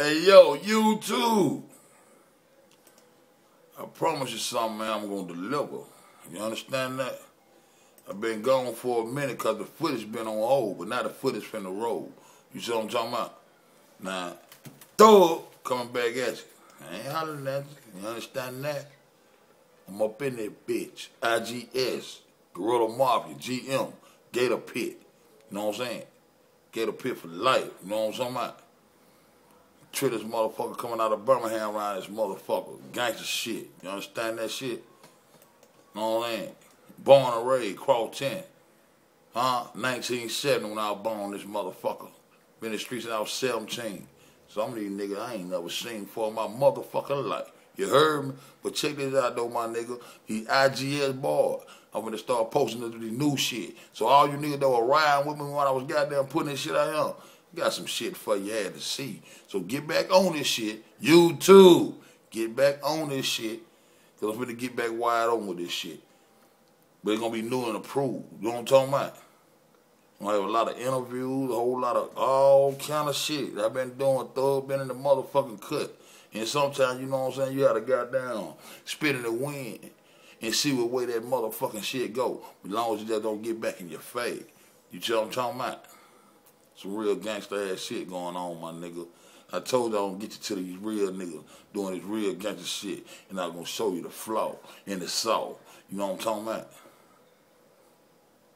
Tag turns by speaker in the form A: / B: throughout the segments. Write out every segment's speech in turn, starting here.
A: Hey, yo, YouTube. I promise you something, man, I'm going to deliver. You understand that? I've been gone for a minute because the footage been on hold, but now the footage finna roll. You see what I'm talking about? Now, Thug coming back at you. I ain't hollering at you. You understand that? I'm up in that bitch. IGS, Gorilla Mafia, GM, Gator Pit. You know what I'm saying? Gator Pit for life. You know what I'm talking about? This motherfucker coming out of Birmingham around this motherfucker. Gangster shit. You understand that shit? You know what I'm saying? Born and raised, Cross 10. 1970 when I was born this motherfucker. Been in the streets since I was 17. Some of these niggas I ain't never seen for in my motherfucking life. You heard me? But check this out though, my nigga. He IGS boy. I'm gonna start posting this new shit. So all you niggas that were riding with me when I was goddamn putting this shit out here, got some shit for you had to see. So get back on this shit. YouTube, get back on this shit. Because I'm finna get back wide open with this shit. But it's gonna be new and approved. You know what I'm talking about? I'm gonna have a lot of interviews, a whole lot of all kind of shit. I've been doing Thug, been in the motherfucking cut. And sometimes, you know what I'm saying, you gotta goddamn spit in the wind and see what way that motherfucking shit go. As long as you just don't get back in your face. You see what I'm talking about? Some real gangster ass shit going on, my nigga. I told you I'm gonna get you to these real niggas doing this real gangster shit, and I'm gonna show you the flaw and the saw. You know what I'm talking about?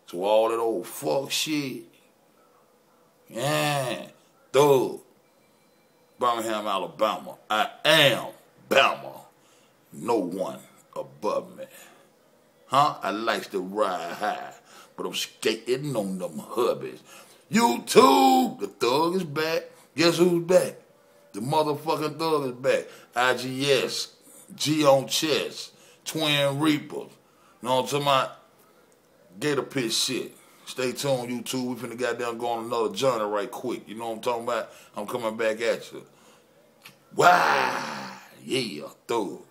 A: So all that old fuck shit, yeah, Thug, Birmingham, Alabama. I am Bama. No one above me. I likes to ride high, but I'm skating on them hubbies. YouTube, the Thug is back. Guess who's back? The motherfucking Thug is back. IGS, G on chest, Twin Reapers. You know what I'm talking about? Gator Pit shit. Stay tuned, YouTube. We finna goddamn go on another journey right quick. You know what I'm talking about? I'm coming back at you. Wow, yeah, Thug.